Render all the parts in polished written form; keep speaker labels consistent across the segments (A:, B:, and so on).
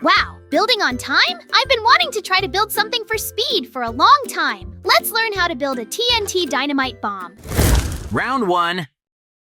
A: Wow, building on time? I've been wanting to try to build something for speed for a long time. Let's learn how to build a TNT dynamite bomb.
B: Round 1.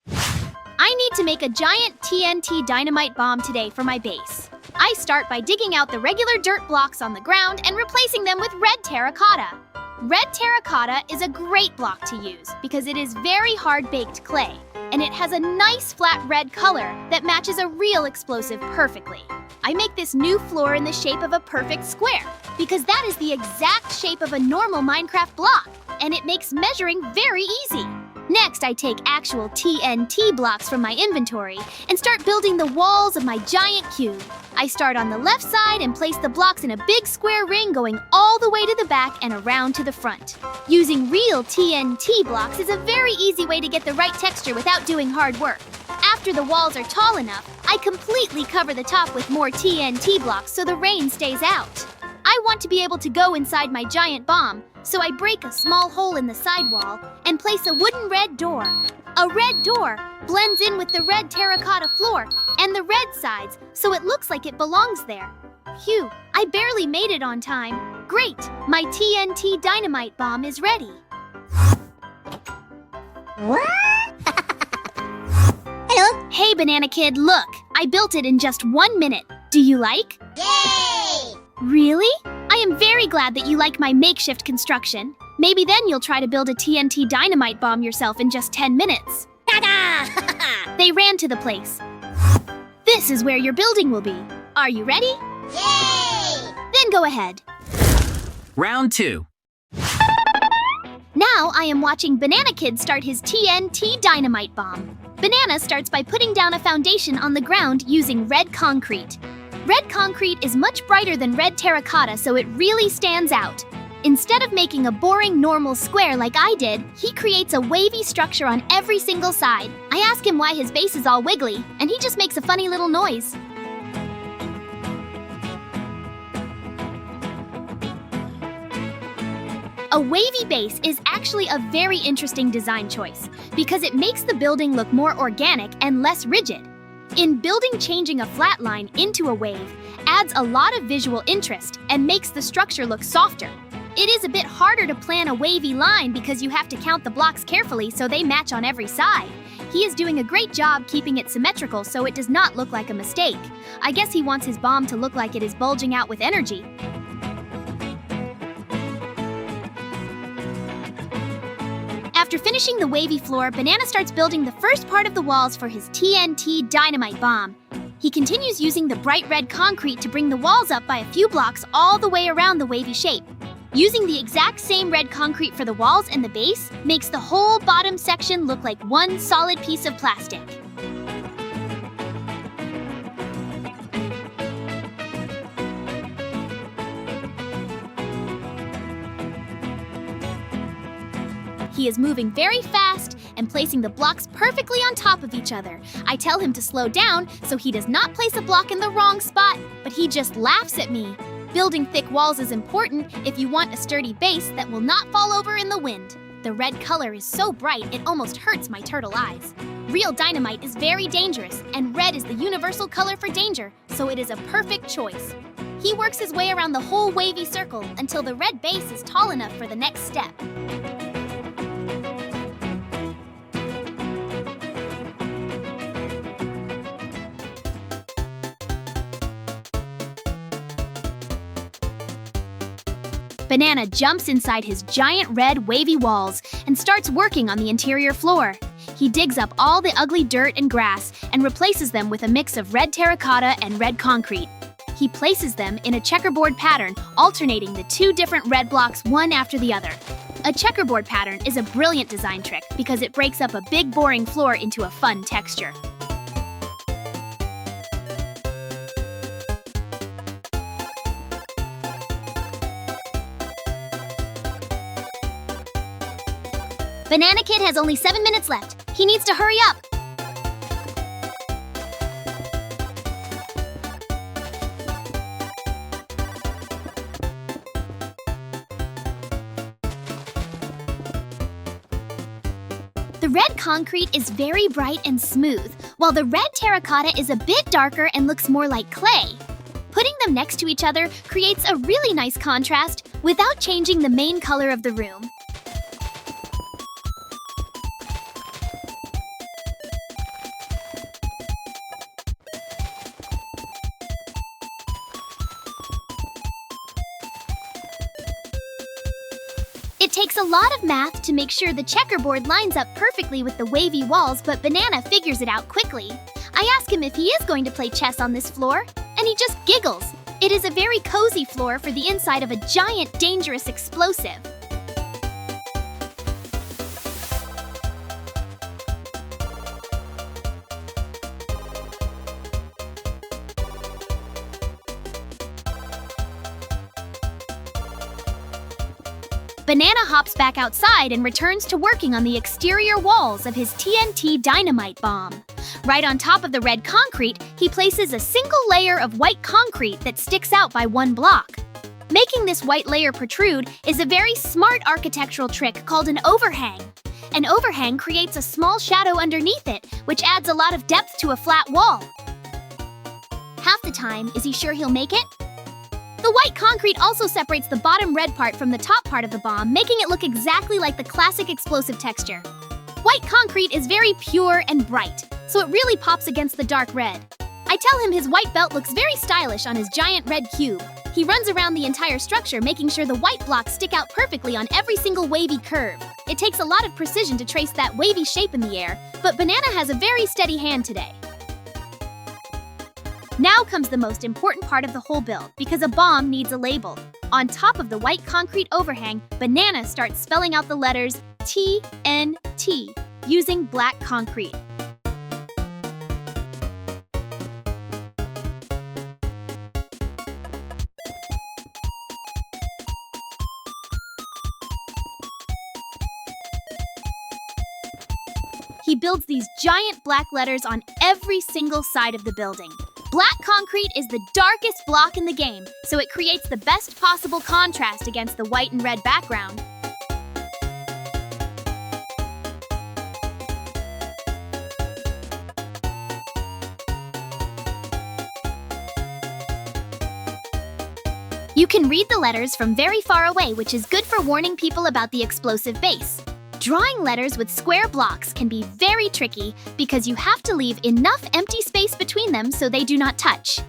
A: I need to make a giant TNT dynamite bomb today for my base. I start by digging out the regular dirt blocks on the ground and replacing them with red terracotta. Red terracotta is a great block to use because it is very hard-baked clay, and it has a nice flat red color that matches a real explosive perfectly. I make this new floor in the shape of a perfect square because that is the exact shape of a normal Minecraft block, and it makes measuring very easy. Next, I take actual TNT blocks from my inventory and start building the walls of my giant cube. I start on the left side and place the blocks in a big square ring going all the way to the back and around to the front. Using real TNT blocks is a very easy way to get the right texture without doing hard work. After the walls are tall enough, I completely cover the top with more TNT blocks so the rain stays out. I want to be able to go inside my giant bomb, so I break a small hole in the side wall and place a wooden red door. A red door blends in with the red terracotta floor and the red sides, so it looks like it belongs there. Phew, I barely made it on time. Great, my TNT dynamite bomb is ready.
C: What? Hello?
A: Hey, Banana Kid, look! I built it in just 1 minute. Do you like?
C: Yay!
A: Really? I am very glad that you like my makeshift construction. Maybe then you'll try to build a TNT dynamite bomb yourself in just 10 minutes.
C: Ta-da!
A: They ran to the place. This is where your building will be. Are you ready?
C: Yay!
A: Then go ahead.
B: Round 2.
A: Now I am watching Banana Kid start his TNT dynamite bomb. Banana starts by putting down a foundation on the ground using red concrete. Red concrete is much brighter than red terracotta, so it really stands out. Instead of making a boring normal square like I did, he creates a wavy structure on every single side. I ask him why his base is all wiggly, and he just makes a funny little noise. A wavy base is actually a very interesting design choice because it makes the building look more organic and less rigid. In building, changing a flat line into a wave adds a lot of visual interest and makes the structure look softer. It is a bit harder to plan a wavy line because you have to count the blocks carefully so they match on every side. He is doing a great job keeping it symmetrical so it does not look like a mistake. I guess he wants his bomb to look like it is bulging out with energy. After finishing the wavy floor, Banana starts building the first part of the walls for his TNT dynamite bomb. He continues using the bright red concrete to bring the walls up by a few blocks all the way around the wavy shape. Using the exact same red concrete for the walls and the base makes the whole bottom section look like one solid piece of plastic. He is moving very fast and placing the blocks perfectly on top of each other. I tell him to slow down so he does not place a block in the wrong spot, but he just laughs at me. Building thick walls is important if you want a sturdy base that will not fall over in the wind. The red color is so bright it almost hurts my turtle eyes. Real dynamite is very dangerous, and red is the universal color for danger, so it is a perfect choice. He works his way around the whole wavy circle until the red base is tall enough for the next step. Banana jumps inside his giant red wavy walls and starts working on the interior floor. He digs up all the ugly dirt and grass and replaces them with a mix of red terracotta and red concrete. He places them in a checkerboard pattern, alternating the two different red blocks one after the other. A checkerboard pattern is a brilliant design trick because it breaks up a big boring floor into a fun texture. Banana Kid has only 7 minutes left. He needs to hurry up. The red concrete is very bright and smooth, while the red terracotta is a bit darker and looks more like clay. Putting them next to each other creates a really nice contrast without changing the main color of the room. It takes a lot of math to make sure the checkerboard lines up perfectly with the wavy walls, but Banana figures it out quickly. I ask him if he is going to play chess on this floor, and he just giggles. It is a very cozy floor for the inside of a giant, dangerous explosive. Banana hops back outside and returns to working on the exterior walls of his TNT Dynamite Bomb. Right on top of the red concrete, he places a single layer of white concrete that sticks out by one block. Making this white layer protrude is a very smart architectural trick called an overhang. An overhang creates a small shadow underneath it, which adds a lot of depth to a flat wall. Half the time, is he sure he'll make it? The white concrete also separates the bottom red part from the top part of the bomb, making it look exactly like the classic explosive texture. White concrete is very pure and bright, so it really pops against the dark red. I tell him his white belt looks very stylish on his giant red cube. He runs around the entire structure, making sure the white blocks stick out perfectly on every single wavy curve. It takes a lot of precision to trace that wavy shape in the air, but Banana has a very steady hand today. Now comes the most important part of the whole build, because a bomb needs a label. On top of the white concrete overhang, Banana starts spelling out the letters TNT using black concrete. He builds these giant black letters on every single side of the building. Black concrete is the darkest block in the game, so it creates the best possible contrast against the white and red background. You can read the letters from very far away, which is good for warning people about the explosive base. Drawing letters with square blocks can be very tricky because you have to leave enough empty space between them so they do not touch.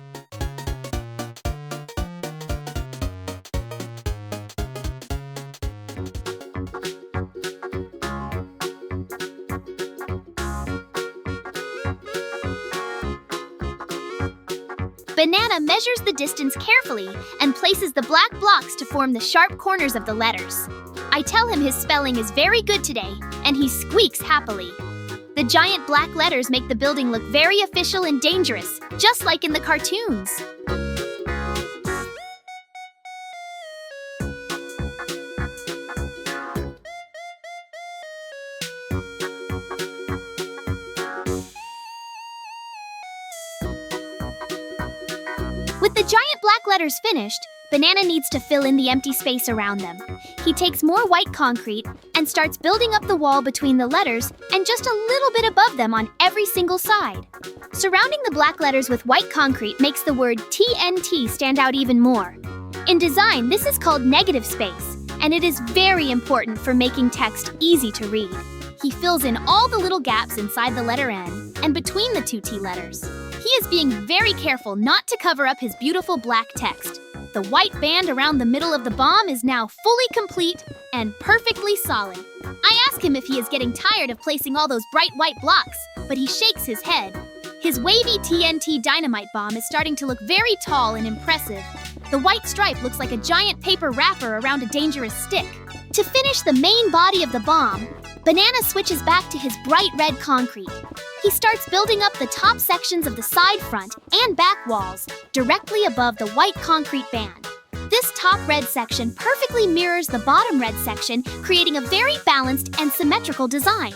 A: Banana measures the distance carefully and places the black blocks to form the sharp corners of the letters. I tell him his spelling is very good today, and he squeaks happily. The giant black letters make the building look very official and dangerous, just like in the cartoons. With the giant black letters finished, Banana needs to fill in the empty space around them. He takes more white concrete and starts building up the wall between the letters and just a little bit above them on every single side. Surrounding the black letters with white concrete makes the word TNT stand out even more. In design, this is called negative space, and it is very important for making text easy to read. He fills in all the little gaps inside the letter N and between the two T letters. He is being very careful not to cover up his beautiful black text. The white band around the middle of the bomb is now fully complete and perfectly solid. I ask him if he is getting tired of placing all those bright white blocks, but he shakes his head. His wavy TNT dynamite bomb is starting to look very tall and impressive. The white stripe looks like a giant paper wrapper around a dangerous stick. To finish the main body of the bomb, Banana switches back to his bright red concrete. He starts building up the top sections of the side, front, and back walls directly above the white concrete band. This top red section perfectly mirrors the bottom red section, creating a very balanced and symmetrical design.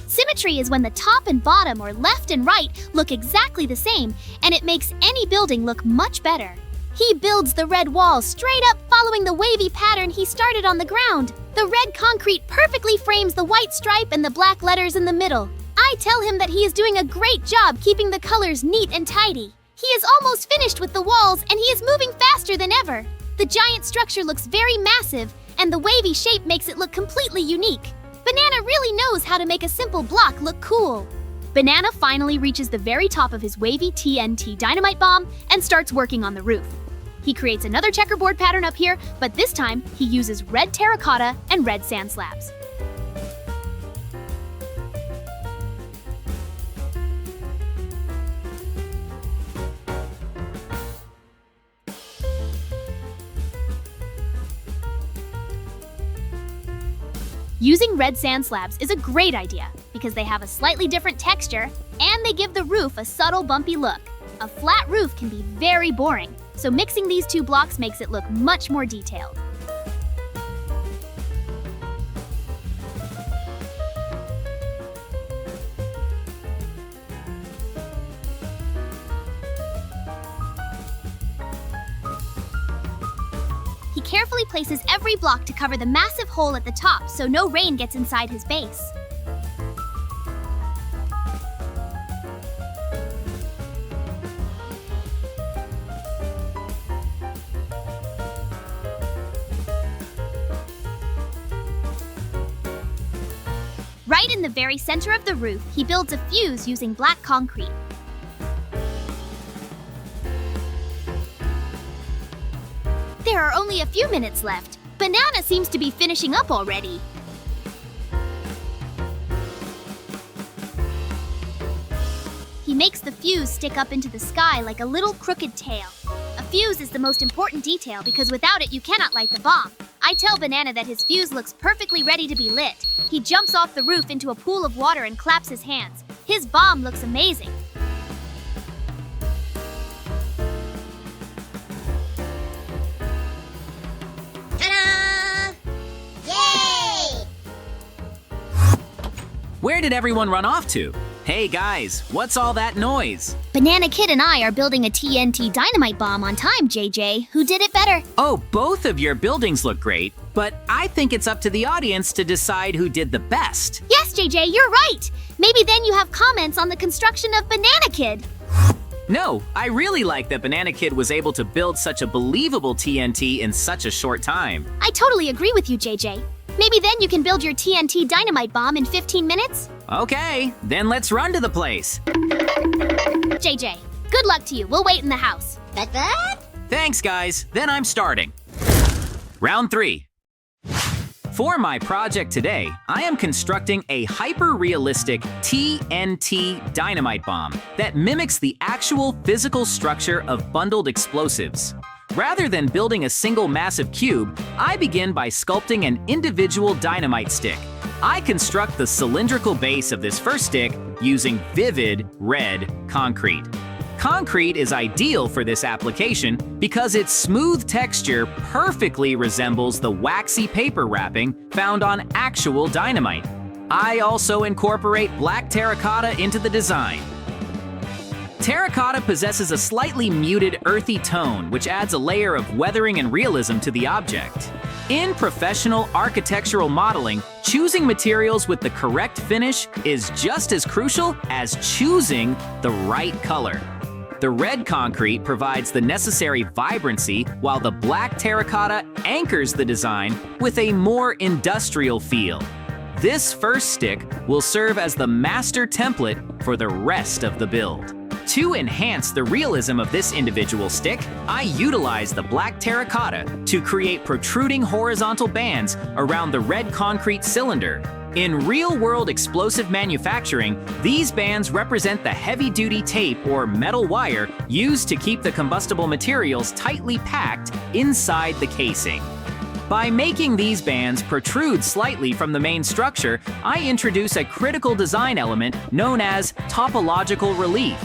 A: Symmetry is when the top and bottom, or left and right, look exactly the same, and it makes any building look much better. He builds the red wall straight up following the wavy pattern he started on the ground. The red concrete perfectly frames the white stripe and the black letters in the middle. I tell him that he is doing a great job keeping the colors neat and tidy. He is almost finished with the walls and he is moving faster than ever. The giant structure looks very massive and the wavy shape makes it look completely unique. Banana really knows how to make a simple block look cool. Banana finally reaches the very top of his wavy TNT dynamite bomb and starts working on the roof. He creates another checkerboard pattern up here, but this time he uses red terracotta and red sand slabs. Using red sand slabs is a great idea because they have a slightly different texture and they give the roof a subtle bumpy look. A flat roof can be very boring, so mixing these two blocks makes it look much more detailed. He carefully places every block to cover the massive hole at the top so no rain gets inside his base. Right in the very center of the roof, he builds a fuse using black concrete. There are only a few minutes left. Banana seems to be finishing up already. He makes the fuse stick up into the sky like a little crooked tail. A fuse is the most important detail because without it you cannot light the bomb. I tell Banana that his fuse looks perfectly ready to be lit. He jumps off the roof into a pool of water and claps his hands. His bomb looks amazing.
C: Ta-da! Yay!
B: Where did everyone run off to? Hey guys, what's all that noise?
A: Banana Kid and I are building a TNT dynamite bomb on time, JJ. Who did it better?
B: Oh, both of your buildings look great, but I think it's up to the audience to decide who did the best.
A: Yes, JJ, you're right. Maybe then you have comments on the construction of Banana Kid.
B: No, I really like that Banana Kid was able to build such a believable TNT in such a short time.
A: I totally agree with you, JJ. Maybe then you can build your TNT dynamite bomb in 15 minutes?
B: Okay, then let's run to the place.
A: JJ, good luck to you. We'll wait in the house.
C: That?
B: Thanks, guys. Then I'm starting. Round 3. For my project today, I am constructing a hyper-realistic TNT dynamite bomb that mimics the actual physical structure of bundled explosives. Rather than building a single massive cube, I begin by sculpting an individual dynamite stick. I construct the cylindrical base of this first stick using vivid red concrete. Concrete is ideal for this application because its smooth texture perfectly resembles the waxy paper wrapping found on actual dynamite. I also incorporate black terracotta into the design. Terracotta possesses a slightly muted, earthy tone, which adds a layer of weathering and realism to the object. In professional architectural modeling, choosing materials with the correct finish is just as crucial as choosing the right color. The red concrete provides the necessary vibrancy, while the black terracotta anchors the design with a more industrial feel. This first stick will serve as the master template for the rest of the build. To enhance the realism of this individual stick, I utilize the black terracotta to create protruding horizontal bands around the red concrete cylinder. In real-world explosive manufacturing, these bands represent the heavy-duty tape or metal wire used to keep the combustible materials tightly packed inside the casing. By making these bands protrude slightly from the main structure, I introduce a critical design element known as topological relief.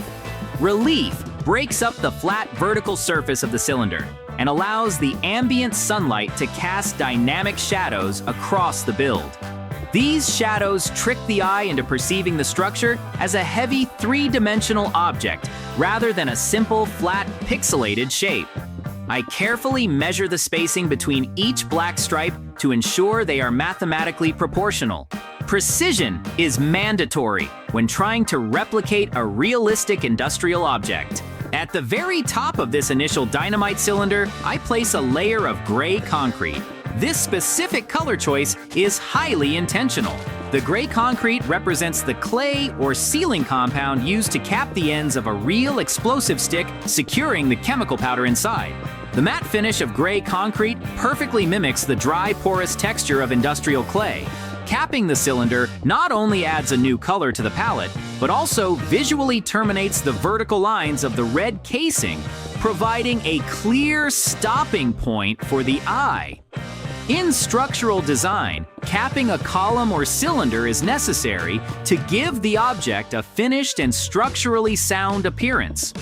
B: Relief breaks up the flat vertical surface of the cylinder and allows the ambient sunlight to cast dynamic shadows across the build. These shadows trick the eye into perceiving the structure as a heavy three-dimensional object rather than a simple, flat, pixelated shape. I carefully measure the spacing between each black stripe to ensure they are mathematically proportional. Precision is mandatory when trying to replicate a realistic industrial object. At the very top of this initial dynamite cylinder, I place a layer of gray concrete. This specific color choice is highly intentional. The gray concrete represents the clay or sealing compound used to cap the ends of a real explosive stick, securing the chemical powder inside. The matte finish of gray concrete perfectly mimics the dry, porous texture of industrial clay. Capping the cylinder not only adds a new color to the palette, but also visually terminates the vertical lines of the red casing, providing a clear stopping point for the eye. In structural design, capping a column or cylinder is necessary to give the object a finished and structurally sound appearance.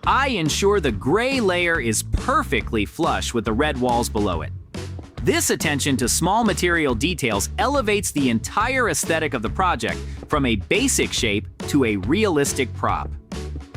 B: I ensure the gray layer is perfectly flush with the red walls below it. This attention to small material details elevates the entire aesthetic of the project from a basic shape to a realistic prop.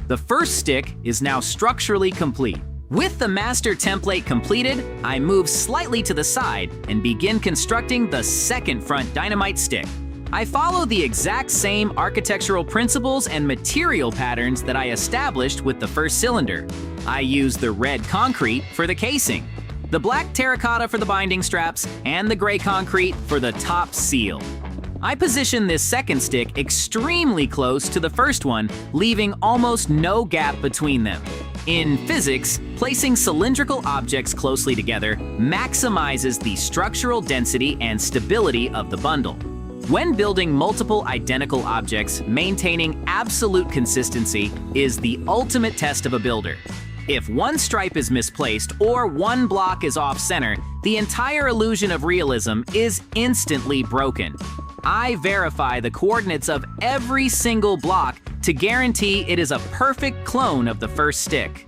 B: The first stick is now structurally complete. With the master template completed, I move slightly to the side and begin constructing the second front dynamite stick. I follow the exact same architectural principles and material patterns that I established with the first cylinder. I use the red concrete for the casing, the black terracotta for the binding straps, and the gray concrete for the top seal. I position this second stick extremely close to the first one, leaving almost no gap between them. In physics, placing cylindrical objects closely together maximizes the structural density and stability of the bundle. When building multiple identical objects, maintaining absolute consistency is the ultimate test of a builder. If one stripe is misplaced or one block is off-center, the entire illusion of realism is instantly broken. I verify the coordinates of every single block to guarantee it is a perfect clone of the first stick.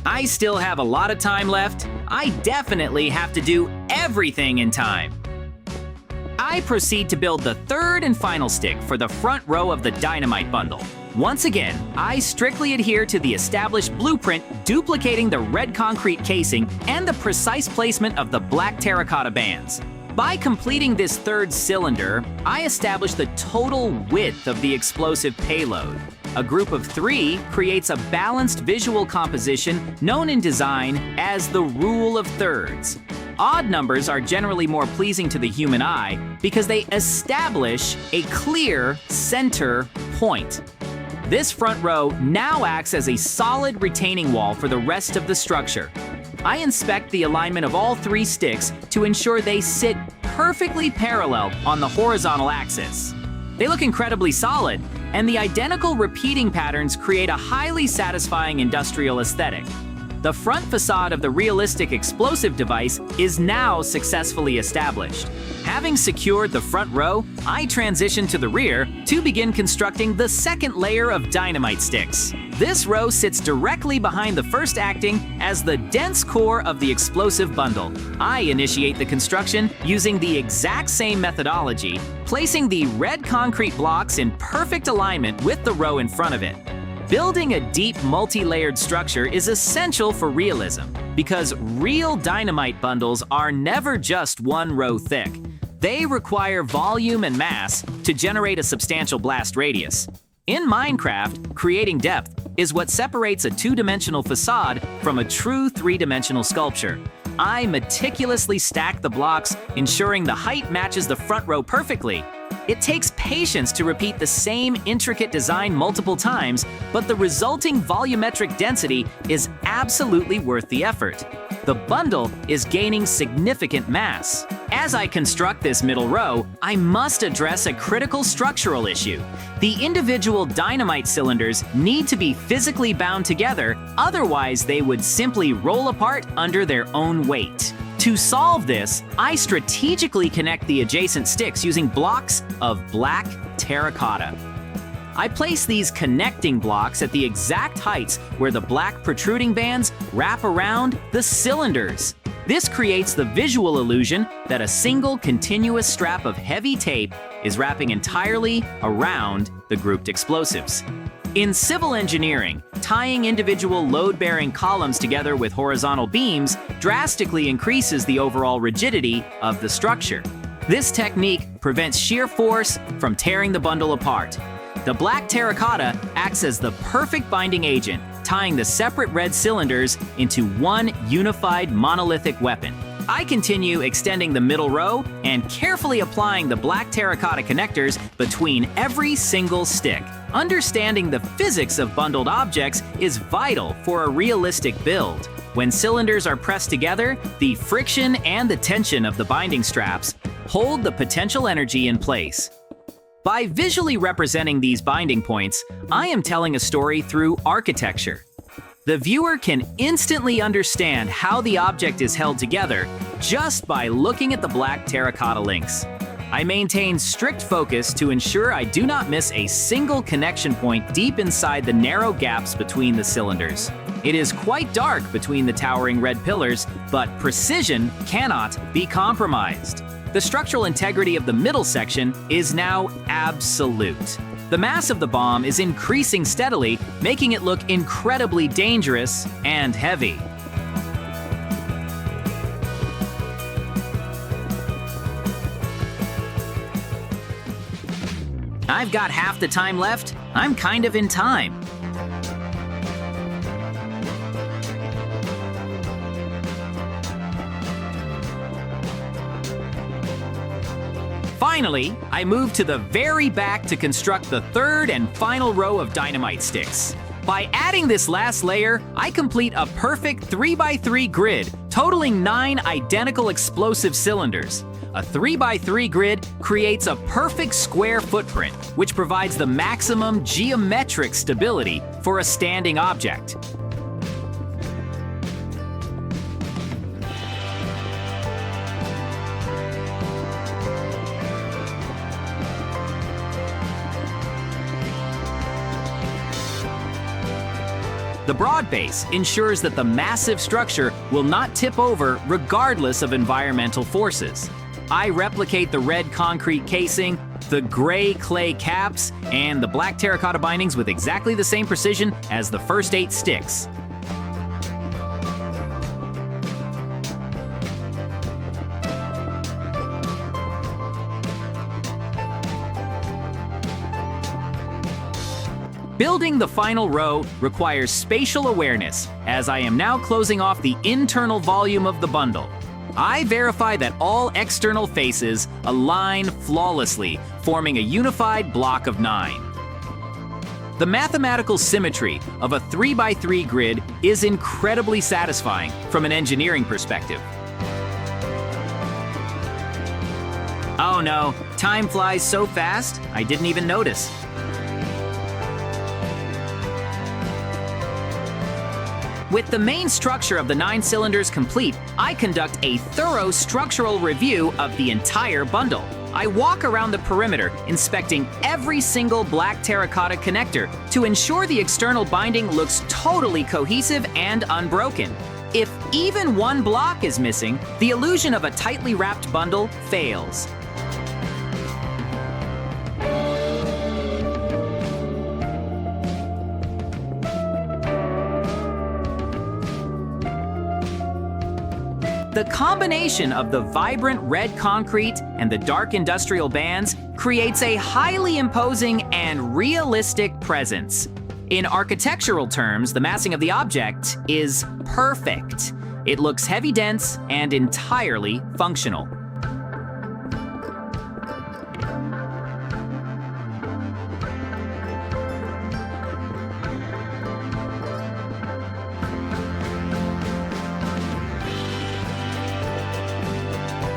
B: I still have a lot of time left. I definitely have to do everything in time. I proceed to build the third and final stick for the front row of the dynamite bundle. Once again, I strictly adhere to the established blueprint, duplicating the red concrete casing and the precise placement of the black terracotta bands. By completing this third cylinder, I establish the total width of the explosive payload. A group of 3 creates a balanced visual composition known in design as the rule of thirds. Odd numbers are generally more pleasing to the human eye because they establish a clear center point. This front row now acts as a solid retaining wall for the rest of the structure. I inspect the alignment of all 3 sticks to ensure they sit perfectly parallel on the horizontal axis. They look incredibly solid, and the identical repeating patterns create a highly satisfying industrial aesthetic. The front facade of the realistic explosive device is now successfully established. Having secured the front row, I transition to the rear to begin constructing the second layer of dynamite sticks. This row sits directly behind the first, acting as the dense core of the explosive bundle. I initiate the construction using the exact same methodology, placing the red concrete blocks in perfect alignment with the row in front of it. Building a deep, multi-layered structure is essential for realism because real dynamite bundles are never just one row thick. They require volume and mass to generate a substantial blast radius. In Minecraft, creating depth is what separates a 2-dimensional facade from a true 3-dimensional sculpture. I meticulously stack the blocks, ensuring the height matches the front row perfectly. It takes patience to repeat the same intricate design multiple times, but the resulting volumetric density is absolutely worth the effort. The bundle is gaining significant mass. As I construct this middle row, I must address a critical structural issue. The individual dynamite cylinders need to be physically bound together, otherwise they would simply roll apart under their own weight. To solve this, I strategically connect the adjacent sticks using blocks of black terracotta. I place these connecting blocks at the exact heights where the black protruding bands wrap around the cylinders. This creates the visual illusion that a single continuous strap of heavy tape is wrapping entirely around the grouped explosives. In civil engineering, tying individual load-bearing columns together with horizontal beams drastically increases the overall rigidity of the structure. This technique prevents shear force from tearing the bundle apart. The black terracotta acts as the perfect binding agent, tying the separate red cylinders into one unified monolithic weapon. I continue extending the middle row and carefully applying the black terracotta connectors between every single stick. Understanding the physics of bundled objects is vital for a realistic build. When cylinders are pressed together, the friction and the tension of the binding straps hold the potential energy in place. By visually representing these binding points, I am telling a story through architecture. The viewer can instantly understand how the object is held together just by looking at the black terracotta links. I maintain strict focus to ensure I do not miss a single connection point deep inside the narrow gaps between the cylinders. It is quite dark between the towering red pillars, but precision cannot be compromised. The structural integrity of the middle section is now absolute. The mass of the bomb is increasing steadily, making it look incredibly dangerous and heavy. I've got half the time left. I'm kind of in time. Finally, I move to the very back to construct the third and final row of dynamite sticks. By adding this last layer, I complete a perfect 3x3 grid, totaling 9 identical explosive cylinders. A 3x3 grid creates a perfect square footprint, which provides the maximum geometric stability for a standing object. The broad base ensures that the massive structure will not tip over regardless of environmental forces. I replicate the red concrete casing, the gray clay caps, and the black terracotta bindings with exactly the same precision as the first 8 sticks. Building the final row requires spatial awareness, as I am now closing off the internal volume of the bundle. I verify that all external faces align flawlessly, forming a unified block of 9. The mathematical symmetry of a 3x3 grid is incredibly satisfying from an engineering perspective. Oh no, time flies so fast, I didn't even notice. With the main structure of the 9 cylinders complete, I conduct a thorough structural review of the entire bundle. I walk around the perimeter, inspecting every single black terracotta connector to ensure the external binding looks totally cohesive and unbroken. If even one block is missing, the illusion of a tightly wrapped bundle fails. The combination of the vibrant red concrete and the dark industrial bands creates a highly imposing and realistic presence. In architectural terms, the massing of the object is perfect. It looks heavy dense and entirely functional.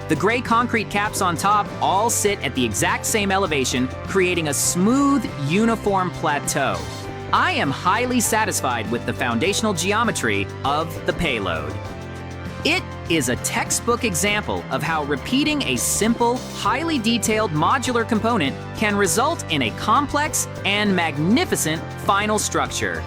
B: The gray concrete caps on top all sit at the exact same elevation, creating a smooth, uniform plateau. I am highly satisfied with the foundational geometry of the payload. It is a textbook example of how repeating a simple, highly detailed modular component can result in a complex and magnificent final structure.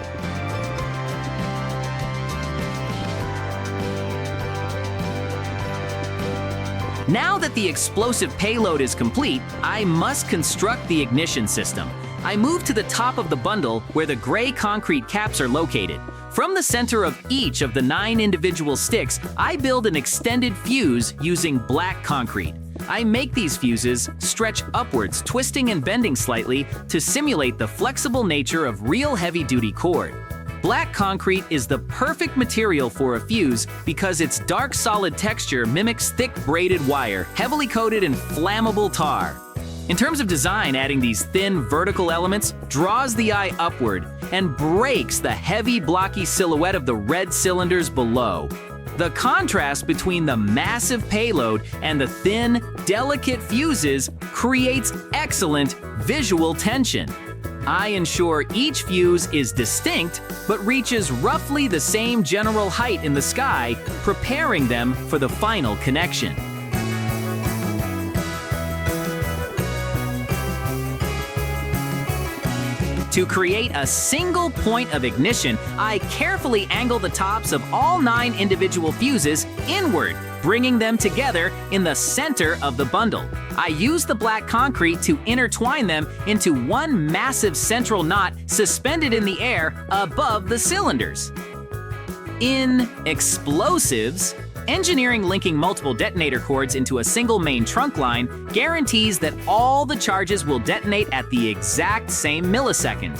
B: Now that the explosive payload is complete, I must construct the ignition system. I move to the top of the bundle where the gray concrete caps are located. From the center of each of the 9 individual sticks, I build an extended fuse using black concrete. I make these fuses stretch upwards, twisting and bending slightly to simulate the flexible nature of real heavy-duty cord. Black concrete is the perfect material for a fuse because its dark solid texture mimics thick braided wire, heavily coated in flammable tar. In terms of design, adding these thin vertical elements draws the eye upward and breaks the heavy blocky silhouette of the red cylinders below. The contrast between the massive payload and the thin, delicate fuses creates excellent visual tension. I ensure each fuse is distinct but reaches roughly the same general height in the sky, preparing them for the final connection. To create a single point of ignition, I carefully angle the tops of all 9 individual fuses inward, bringing them together in the center of the bundle. I use the black concrete to intertwine them into one massive central knot suspended in the air above the cylinders. In explosives, engineering linking multiple detonator cords into a single main trunk line guarantees that all the charges will detonate at the exact same millisecond.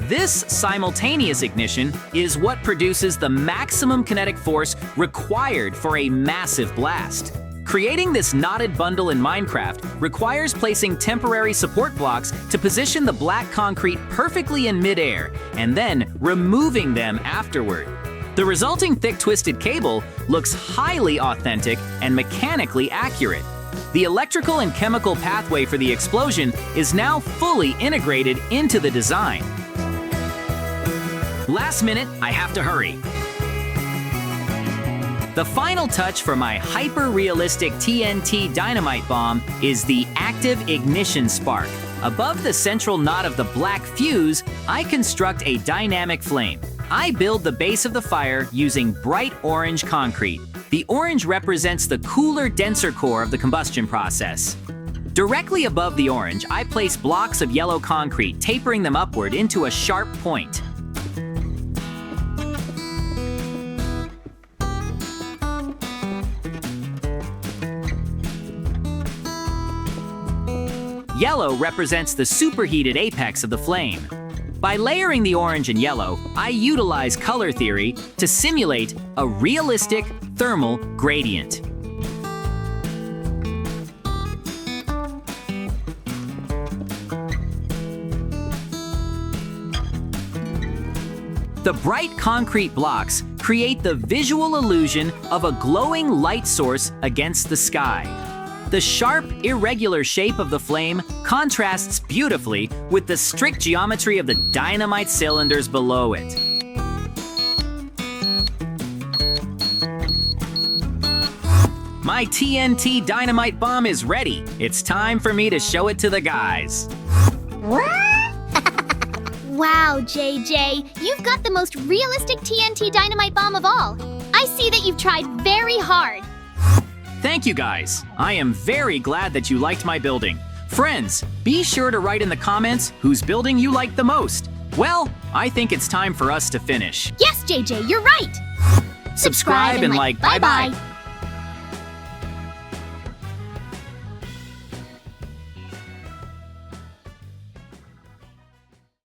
B: This simultaneous ignition is what produces the maximum kinetic force required for a massive blast. Creating this knotted bundle in Minecraft requires placing temporary support blocks to position the black concrete perfectly in midair and then removing them afterward. The resulting thick twisted cable looks highly authentic and mechanically accurate. The electrical and chemical pathway for the explosion is now fully integrated into the design. Last minute, I have to hurry. The final touch for my hyper-realistic TNT dynamite bomb is the active ignition spark. Above the central knot of the black fuse, I construct a dynamic flame. I build the base of the fire using bright orange concrete. The orange represents the cooler, denser core of the combustion process. Directly above the orange, I place blocks of yellow concrete, tapering them upward into a sharp point. Yellow represents the superheated apex of the flame. By layering the orange and yellow, I utilize color theory to simulate a realistic thermal gradient. The bright concrete blocks create the visual illusion of a glowing light source against the sky. The sharp, irregular shape of the flame contrasts beautifully with the strict geometry of the dynamite cylinders below it. My TNT dynamite bomb is ready. It's time for me to show it to the guys.
A: Wow, JJ, you've got the most realistic TNT dynamite bomb of all. I see that you've tried very hard.
B: Thank you guys. I am very glad that you liked my building. Friends, be sure to write in the comments whose building you liked the most. Well, I think it's time for us to finish.
A: Yes, JJ, you're right.
B: Subscribe and like. Bye-bye.